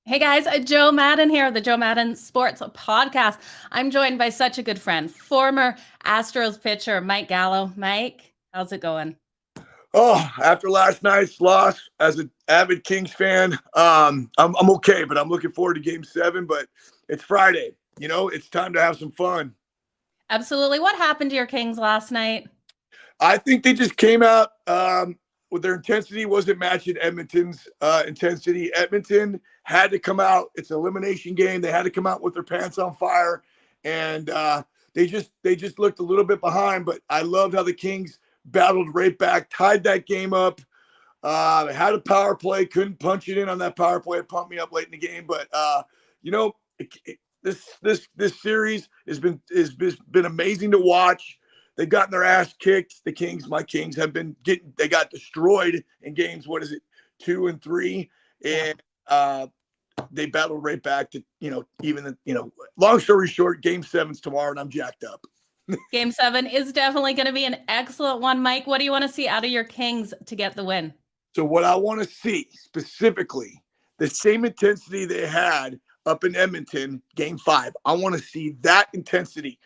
Hey guys, Joe Madden here, the Joe Madden Sports Podcast. I'm joined by such a good friend, former Astros pitcher Mike Gallo. Mike, how's it going? Oh, after last night's loss, as an avid Kings fan, I'm okay, but I'm looking forward to Game 7. But it's Friday, it's time to have some fun. Absolutely. What happened to your Kings last night? I think they just came out with their intensity wasn't matching Edmonton's intensity. Edmonton had to come out. It's an elimination game. They had to come out with their pants on fire, and they just looked a little bit behind. But I loved how the Kings battled right back, tied that game up. Had a power play, couldn't punch it in on that power play. It pumped me up late in the game, but you know, this series has been amazing to watch. They've gotten their ass kicked. My Kings they got destroyed in games. What is it, 2 and 3, and they battled right back to Long story short, Game 7's tomorrow, and I'm jacked up. Game 7 is definitely going to be an excellent one. Mike, what do you want to see out of your Kings to get the win? So what I want to see specifically, the same intensity they had up in Edmonton, Game 5. I want to see that intensity.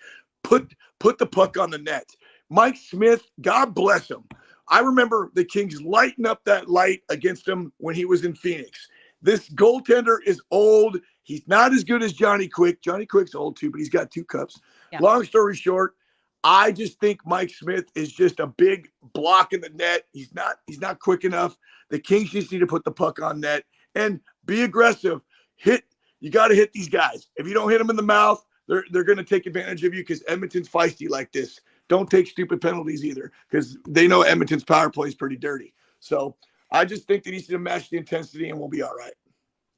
Put the puck on the net. Mike Smith, God bless him. I remember the Kings lighting up that light against him when he was in Phoenix. This goaltender is old. He's not as good as Johnny Quick. Johnny Quick's old too, but he's got 2 cups. Yeah. Long story short, I just think Mike Smith is just a big block in the net. He's not quick enough. The Kings just need to put the puck on net and be aggressive. You got to hit these guys. If you don't hit them in the mouth, they're going to take advantage of you because Edmonton's feisty like this. Don't take stupid penalties either because they know Edmonton's power play is pretty dirty. So I just think they need to match the intensity and we'll be all right.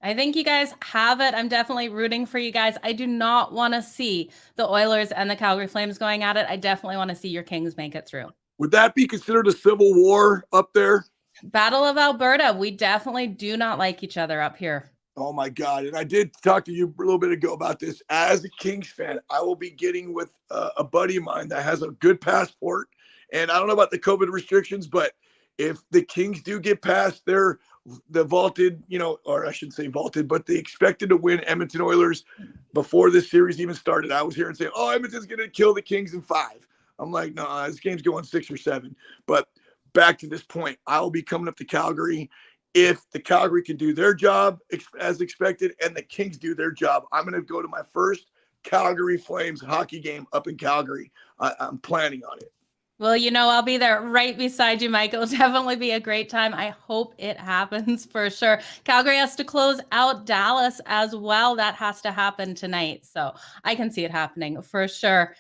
I think you guys have it. I'm definitely rooting for you guys. I do not want to see the Oilers and the Calgary Flames going at it. I definitely want to see your Kings make it through. Would that be considered a civil war up there? Battle of Alberta. We definitely do not like each other up here. Oh, my God. And I did talk to you a little bit ago about this. As a Kings fan, I will be getting with a buddy of mine that has a good passport. And I don't know about the COVID restrictions, but if the Kings do get past the vaulted, or I shouldn't say vaulted, but they expected to win Edmonton Oilers before this series even started. I was here and saying, oh, Edmonton's going to kill the Kings in 5. I'm like, no, this game's going 6 or 7. But back to this point, I will be coming up to Calgary. If the Calgary can do their job as expected and the Kings do their job, I'm going to go to my first Calgary Flames hockey game up in Calgary. I'm planning on it. Well, I'll be there right beside you, Mike. It'll definitely be a great time. I hope it happens for sure. Calgary has to close out Dallas as well. That has to happen tonight. So I can see it happening for sure.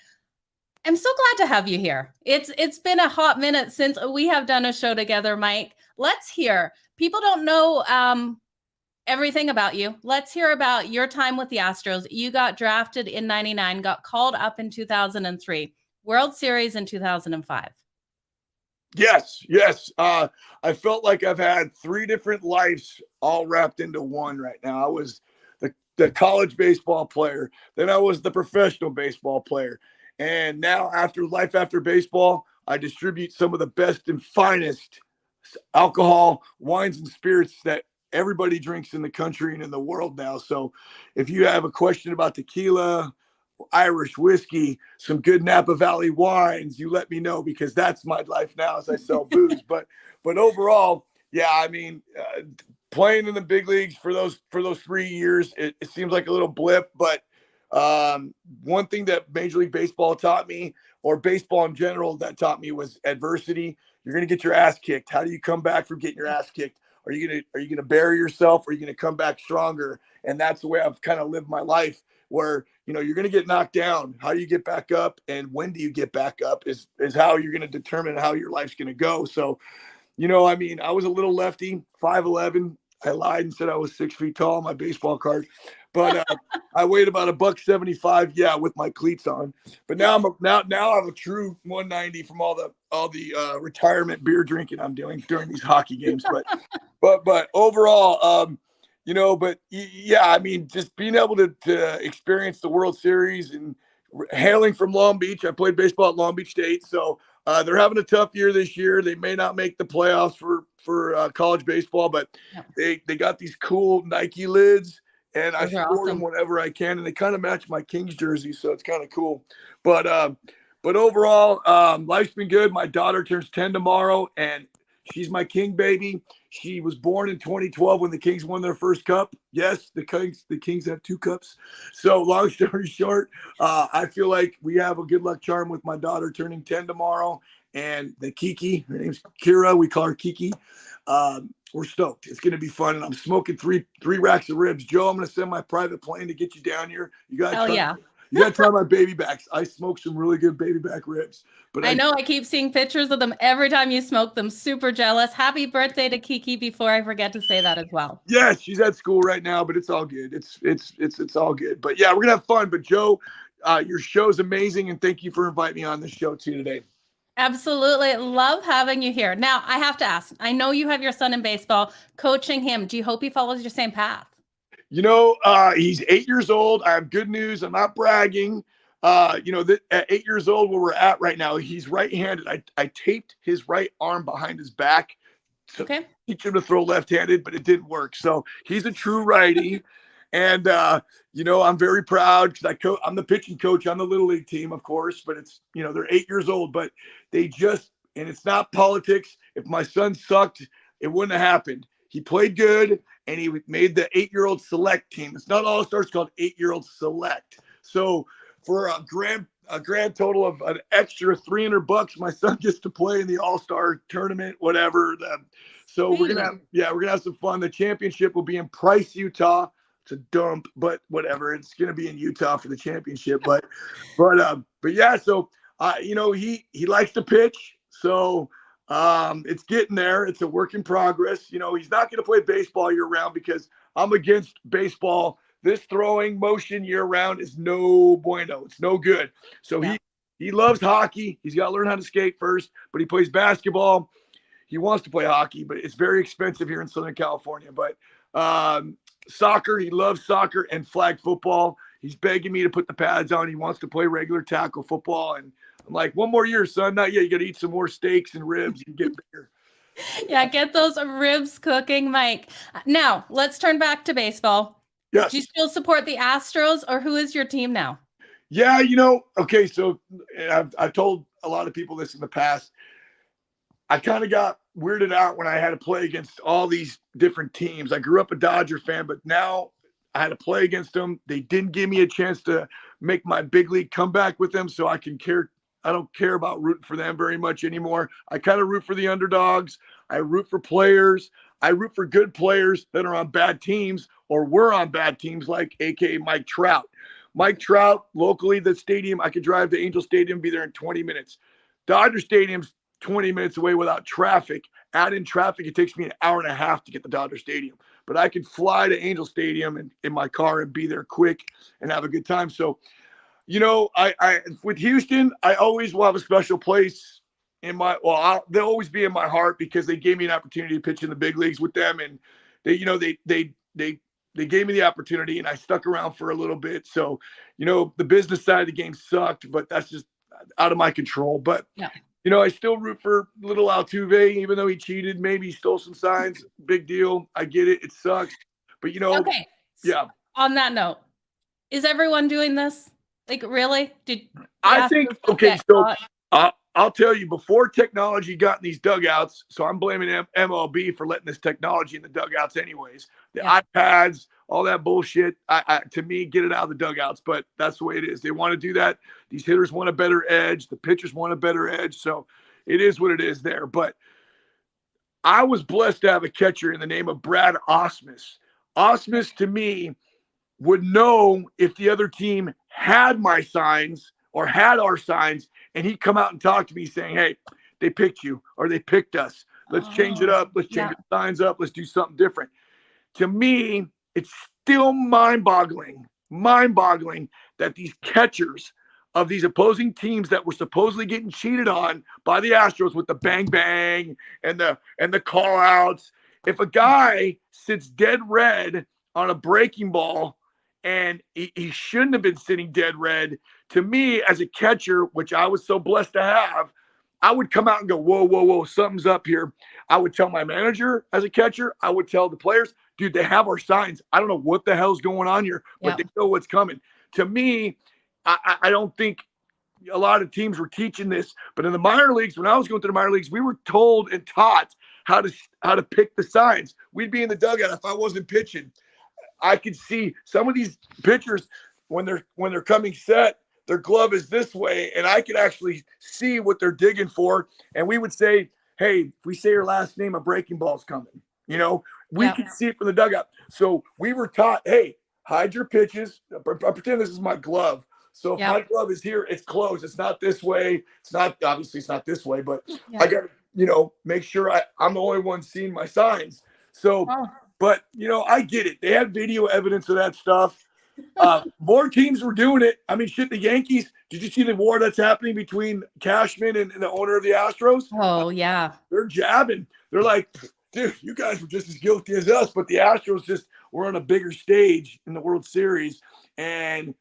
I'm so glad to have you here. It's been a hot minute since we have done a show together, Mike. Let's hear. People don't know everything about you. Let's hear about your time with the Astros. You got drafted in 99, got called up in 2003, World Series in 2005. Yes. I felt like I've had 3 different lives all wrapped into one right now. I was the college baseball player. Then I was the professional baseball player. And now after baseball, I distribute some of the best and finest alcohol, wines, and spirits that everybody drinks in the country and in the world now. So if you have a question about tequila, Irish whiskey, some good Napa Valley wines, you let me know because that's my life now as I sell booze. But overall, yeah, I mean, playing in the big leagues for those 3 years, it seems like a little blip. But one thing that Major League Baseball taught me, or baseball in general that taught me, was adversity. You're going to get your ass kicked. How do you come back from getting your ass kicked? Are you going to bury yourself, or are you going to come back stronger? And that's the way I've kind of lived my life, where, you're going to get knocked down. How do you get back up? And when do you get back up is how you're going to determine how your life's going to go. So, I was a little lefty, 5'11". I lied and said I was 6 feet tall on my baseball card, but I weighed about $175. Yeah, with my cleats on. But now I'm a true 190 from all the retirement beer drinking I'm doing during these hockey games. But overall, just being able to experience the World Series and hailing from Long Beach. I played baseball at Long Beach State, so they're having a tough year this year. They may not make the playoffs for college baseball, but they got these cool Nike lids, and I Those are sport them awesome. whenever I can, and they kind of match my Kings jersey, so it's kind of cool. But overall, life's been good. My daughter turns 10 tomorrow, and she's my King baby. She was born in 2012 when the Kings won their first cup. Yes, the Kings have 2 cups. So long story short, I feel like we have a good luck charm with my daughter turning 10 tomorrow, and the Kiki, her name's Kira. We call her Kiki. We're stoked. It's going to be fun, and I'm smoking three racks of ribs. Joe, I'm going to send my private plane to get you down here. You got to Hell try. yeah. You got to try my baby backs. I smoke some really good baby back ribs. But I know I keep seeing pictures of them every time you smoke them. Super jealous. Happy birthday to Kiki before I forget to say that as well. yes, she's at school right now, but it's all good. It's all good. But yeah, we're gonna have fun. But Joe, your show's amazing, and thank you for inviting me on this show too today. Absolutely. Love having you here. Now, I have to ask, I know you have your son in baseball, coaching him. Do you hope he follows your same path? He's 8 years old. I have good news. I'm not bragging. At 8 years old, where we're at right now, he's right-handed. I taped his right arm behind his back to teach him to throw left-handed, but it didn't work. So he's a true righty. And, I'm very proud because I'm the pitching coach on the Little League team, of course, but it's, they're 8 years old, but and it's not politics. If my son sucked, it wouldn't have happened. He played good, and he made the 8-year-old select team. It's not all-stars, called 8-year-old select. So for a grand total of an extra $300, my son gets to play in the all-star tournament, whatever. So we're gonna have some fun. The championship will be in Price, Utah. It's a dump, but whatever. It's gonna be in Utah for the championship. But yeah. So he likes to pitch. So it's getting there. It's a work in progress. He's not going to play baseball year round because I'm against baseball. This throwing motion year round is no bueno. It's no good. So he loves hockey. He's got to learn how to skate first, but he plays basketball. He wants to play hockey, but it's very expensive here in Southern California. But soccer, he loves soccer and flag football. He's begging me to put the pads on. He wants to play regular tackle football, and I'm like, 1 more year, son. Not yet. You got to eat some more steaks and ribs and get bigger. Yeah, get those ribs cooking, Mike. Now, let's turn back to baseball. Yes. Do you still support the Astros, or who is your team now? Yeah, okay, so I've told a lot of people this in the past. I kind of got weirded out when I had to play against all these different teams. I grew up a Dodger fan, but now I had to play against them. They didn't give me a chance to make my big league comeback with them, so I don't care about rooting for them very much anymore. I kind of root for the underdogs. I root for players. I root for good players that are on bad teams or were on bad teams, like AKA Mike Trout. Mike Trout, locally, the stadium, I could drive to Angel Stadium, be there in 20 minutes. Dodger Stadium's 20 minutes away without traffic. Add in traffic, it takes me an hour and a half to get to Dodger Stadium. But I could fly to Angel Stadium in my car and be there quick and have a good time. So, I with Houston, I always will have a special place in they'll always be in my heart because they gave me an opportunity to pitch in the big leagues with them, and they gave me the opportunity, and I stuck around for a little bit. So, the business side of the game sucked, but that's just out of my control. But I still root for little Altuve, even though he cheated. Maybe he stole some signs. Big deal. I get it. It sucks. But okay. Yeah. On that note, is everyone doing this? Like, really? I think, okay, so I'll tell you, before technology got in these dugouts, so I'm blaming MLB for letting this technology in the dugouts anyways. The iPads, all that bullshit, to me, get it out of the dugouts, but that's the way it is. They want to do that. These hitters want a better edge. The pitchers want a better edge, so it is what it is there. But I was blessed to have a catcher in the name of Brad Osmus. Osmus, to me, would know if the other team had my signs or had our signs, and he'd come out and talk to me saying, hey, they picked you or they picked us. Let's change it up. Let's change the signs up. Let's do something different. To me, it's still mind-boggling that these catchers of these opposing teams that were supposedly getting cheated on by the Astros with the bang bang and the call outs, if a guy sits dead red on a breaking ball and he shouldn't have been sitting dead red, to me as a catcher, which I was so blessed to have, I would come out and go, whoa, whoa, whoa, something's up here. I would tell my manager as a catcher. I would tell the players, dude, they have our signs. I don't know what the hell's going on here, but they know what's coming. To me, I don't think a lot of teams were teaching this, but in the minor leagues, when I was going through the minor leagues, we were told and taught how to pick the signs. We'd be in the dugout if I wasn't pitching. I could see some of these pitchers when they're coming set, their glove is this way, and I could actually see what they're digging for. And we would say, hey, if we say your last name, a breaking ball's coming. You know, we could see it from the dugout. So we were taught, hey, hide your pitches. I pretend this is my glove. So if my glove is here, it's closed. It's not this way. It's not this way, but I got to, make sure I'm the only one seeing my signs. So, but, I get it. They had video evidence of that stuff. More teams were doing it. I mean, shit, the Yankees, did you see the war that's happening between Cashman and the owner of the Astros? Oh, yeah. They're jabbing. They're like, dude, you guys were just as guilty as us, but the Astros just were on a bigger stage in the World Series. And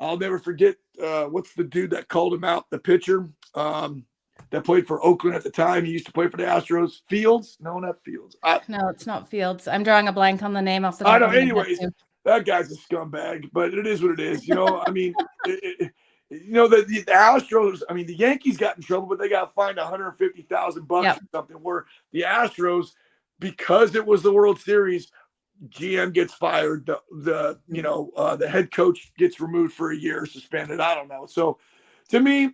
I'll never forget, what's the dude that called him out, the pitcher that played for Oakland at the time. He used to play for the Astros. Fields? No, not Fields. No, it's not Fields. I'm drawing a blank on the name off the top I know. of my head Anyways, too. that guy's a scumbag, but it is what it is. I mean, the Astros, I mean, the Yankees got in trouble, but they got fined $150,000 or something, where the Astros, because it was the World Series, GM gets fired. The head coach gets removed for a year, suspended. I don't know. So to me,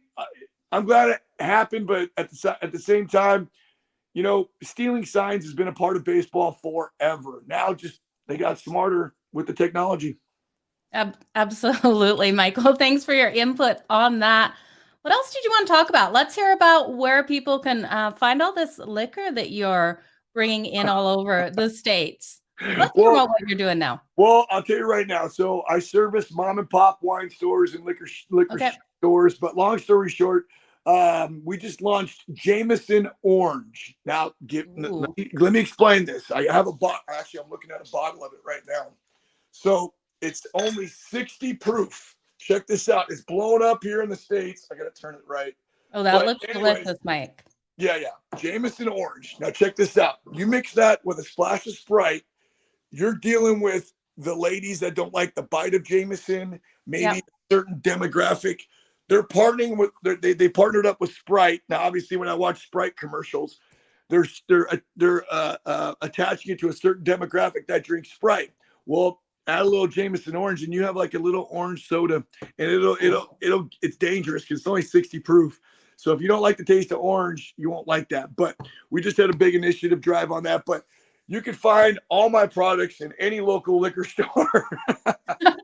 I'm glad it happened, but at the same time, stealing signs has been a part of baseball forever. Now they got smarter with the technology. Absolutely, Michael. Thanks for your input on that. What else did you want to talk about? Let's hear about where people can find all this liquor that you're bringing in all over the States. Let's hear about what you're doing now. Well, I'll tell you right now. So I service mom and pop wine stores and liquor stores. But long story short, we just launched Jameson Orange. Now, let me explain this. I have a bottle. Actually, I'm looking at a bottle of it right now. So it's only 60 proof. Check this out. It's blowing up here in the States. I got to turn it right. Oh, that looks delicious, Mike. Yeah. Jameson Orange. Now, check this out. You mix that with a splash of Sprite. You're dealing with the ladies that don't like the bite of Jameson, maybe a certain demographic. They're partnering with they partnered up with Sprite. Now, obviously, when I watch Sprite commercials, they're attaching it to a certain demographic that drinks Sprite. Well, add a little Jameson Orange, and you have like a little orange soda, and it's dangerous because it's only 60 proof. So if you don't like the taste of orange, you won't like that. But we just had a big initiative drive on that. But you can find all my products in any local liquor store.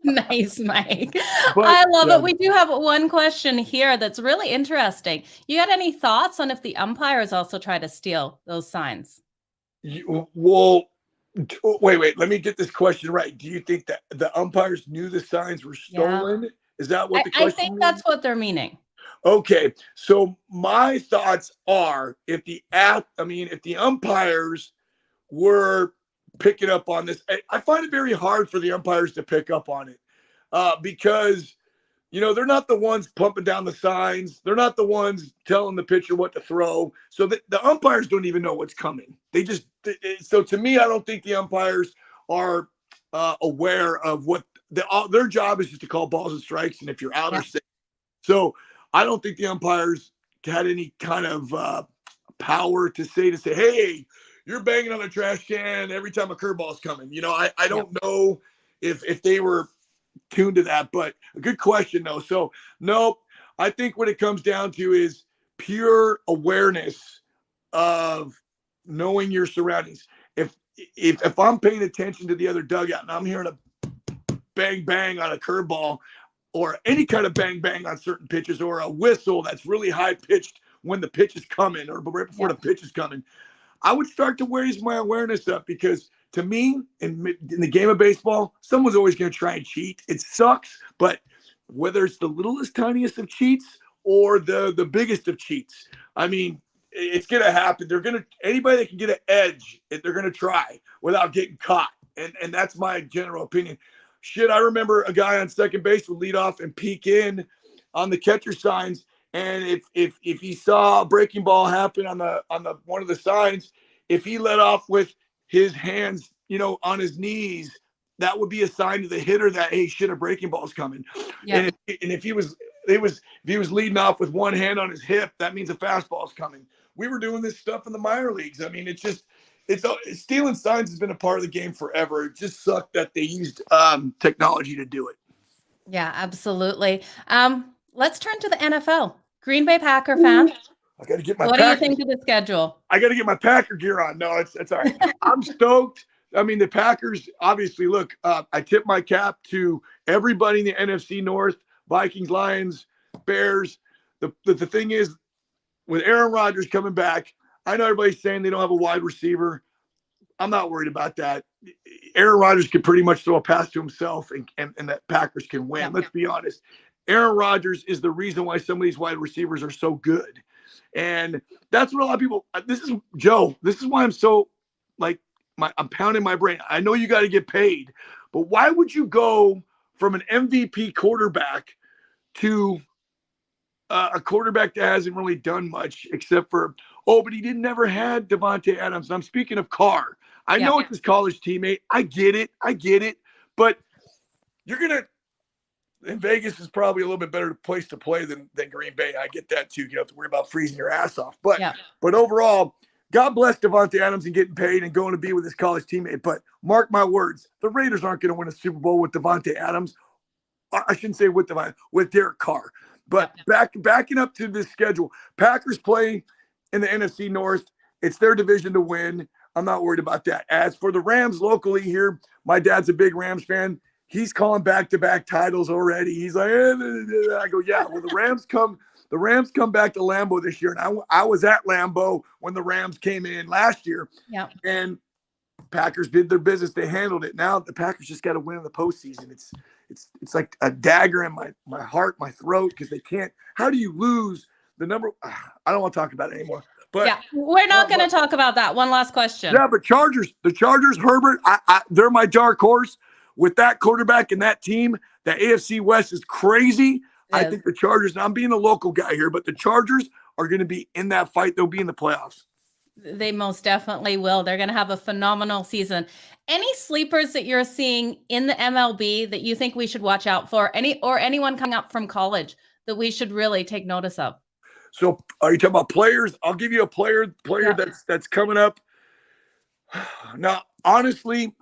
Nice, Mike. I love it. We do have one question here that's really interesting. You got any thoughts on if the umpires also try to steal those signs? Well, wait. Let me get this question right. Do you think that the umpires knew the signs were stolen? Yeah. Is that what the question I think that's what they're meaning. Okay. So my thoughts are if the umpires were picking up on this, I find it very hard for the umpires to pick up on it because, they're not the ones pumping down the signs. They're not the ones telling the pitcher what to throw. So the umpires don't even know what's coming. So to me, I don't think the umpires are aware of what their job is, just to call balls and strikes. And if you're out or safe. So I don't think the umpires had any kind of power to say, hey, you're banging on a trash can every time a curveball's coming. I don't know if they were tuned to that, but a good question though. So no, I think what it comes down to is pure awareness of knowing your surroundings. If I'm paying attention to the other dugout and I'm hearing a bang bang on a curveball or any kind of bang bang on certain pitches or a whistle that's really high pitched when the pitch is coming or right before the pitch is coming, I would start to raise my awareness up because to me, in the game of baseball, someone's always going to try and cheat. It sucks, but whether it's the littlest, tiniest of cheats or the biggest of cheats, I mean, it's going to happen. Anybody that can get an edge, they're going to try without getting caught. And that's my general opinion. Shit, I remember a guy on second base would lead off and peek in on the catcher signs, And if he saw a breaking ball happen on the one of the signs, if he let off with his hands, on his knees, that would be a sign to the hitter that, hey, shit, a breaking ball's coming. Yeah. And if he was leading off with one hand on his hip, that means a fastball's coming. We were doing this stuff in the minor leagues. I mean, it's stealing signs has been a part of the game forever. It just sucked that they used technology to do it. Yeah, absolutely. Let's turn to the NFL. Green Bay Packer fan. I got to get my. What do you think of the schedule? I got to get my Packer gear on. No, it's all right. I'm stoked. I mean, the Packers, obviously, look, I tip my cap to everybody in the NFC North, Vikings, Lions, Bears. The thing is, with Aaron Rodgers coming back, I know everybody's saying they don't have a wide receiver. I'm not worried about that. Aaron Rodgers can pretty much throw a pass to himself, and that Packers can win. Let's be honest. Aaron Rodgers is the reason why some of these wide receivers are so good. And that's what a lot of people – this is why I'm so I'm pounding my brain. I know you got to get paid, but why would you go from an MVP quarterback to a quarterback that hasn't really done much except for, but he never had Devontae Adams. And I'm speaking of Carr. I know it's his college teammate. I get it. But you're going to – and Vegas is probably a little bit better place to play than Green Bay. I get that too. You don't have to worry about freezing your ass off. But overall, God bless Devontae Adams and getting paid and going to be with his college teammate. But mark my words, the Raiders aren't going to win a Super Bowl with Devontae Adams. I shouldn't say with Derek Carr. But backing up to this schedule, Packers play in the NFC North. It's their division to win. I'm not worried about that. As for the Rams locally here, my dad's a big Rams fan. He's calling back-to-back titles already. He's like, I go, yeah. Well, the Rams come back to Lambeau this year, and I was at Lambeau when the Rams came in last year. Yeah. And Packers did their business. They handled it. Now the Packers just got to win in the postseason. It's like a dagger in my heart, my throat, because they can't. How do you lose the number? I don't want to talk about it anymore. But we're not going to talk about that. One last question. Yeah, but the Chargers, Herbert, they're my dark horse. With that quarterback and that team, the AFC West is crazy. I think the Chargers, and I'm being a local guy here, but the Chargers are going to be in that fight. They'll be in the playoffs. They most definitely will. They're going to have a phenomenal season. Any sleepers that you're seeing in the MLB that you think we should watch out for? Anyone coming up from college that we should really take notice of? So are you talking about players? I'll give you a player that's coming up. Now, honestly,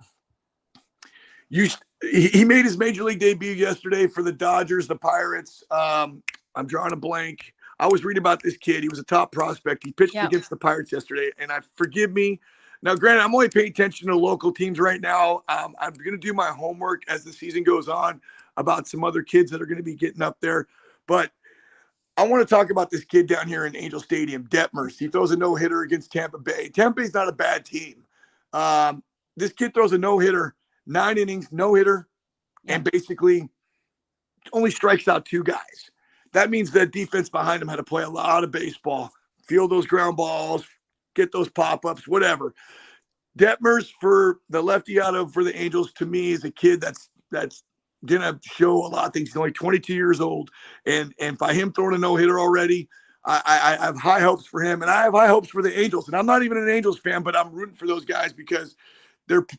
he made his major league debut yesterday for the Dodgers, the Pirates. I'm drawing a blank. I was reading about this kid. He was a top prospect. He pitched against the Pirates yesterday, and forgive me. Now, granted, I'm only paying attention to local teams right now. I'm going to do my homework as the season goes on about some other kids that are going to be getting up there. But I want to talk about this kid down here in Angel Stadium, Detmers. He throws a no-hitter against Tampa Bay. Tampa Bay's not a bad team. This kid throws a no-hitter. 9 innings, no hitter, and basically only strikes out 2 guys. That means that defense behind him had to play a lot of baseball, field those ground balls, get those pop-ups, whatever. Detmers for the lefty for the Angels, to me, is a kid that's going to show a lot of things. He's only 22 years old, and by him throwing a no-hitter already, I have high hopes for him, and I have high hopes for the Angels. And I'm not even an Angels fan, but I'm rooting for those guys because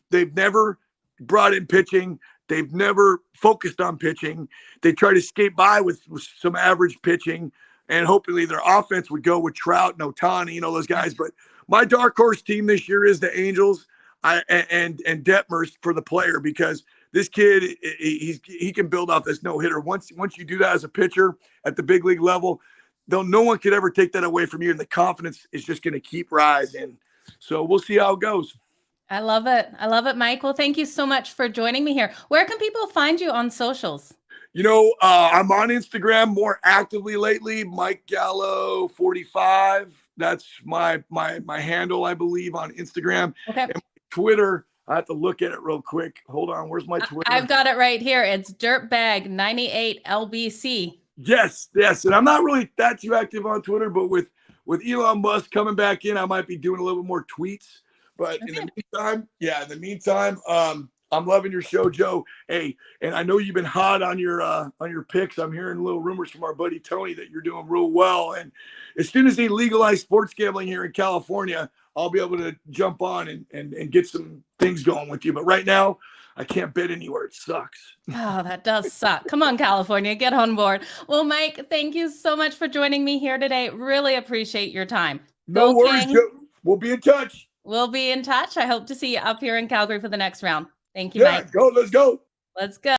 they've never – brought in pitching. They've never focused on pitching. They try to skate by with some average pitching, and hopefully their offense would go with Trout and Ohtani, those guys. But my dark horse team this year is the Angels and Detmers for the player, because this kid, he can build off this no-hitter. Once you do that as a pitcher at the big league level, no one could ever take that away from you, and the confidence is just going to keep rising. So we'll see how it goes. I love it. Mike. Well, thank you so much for joining me here. Where can people find you on socials? I'm on Instagram more actively lately. Mike Gallo 45. That's my handle, I believe, on Instagram. Okay. And Twitter, I have to look at it real quick. Hold on. Where's my Twitter? I've got it right here. It's dirtbag98lbc. Yes. And I'm not really that too active on Twitter, but with Elon Musk coming back in, I might be doing a little bit more tweets. But in the meantime, I'm loving your show, Joe. Hey, and I know you've been hot on your picks. I'm hearing little rumors from our buddy Tony that you're doing real well. And as soon as they legalize sports gambling here in California, I'll be able to jump on and get some things going with you. But right now, I can't bet anywhere. It sucks. Oh, that does suck. Come on, California, get on board. Well, Mike, thank you so much for joining me here today. Really appreciate your time. No worries, Joe. We'll be in touch. We'll be in touch. I hope to see you up here in Calgary for the next round. Thank you, Yeah, Mike. go. Let's go. Let's go.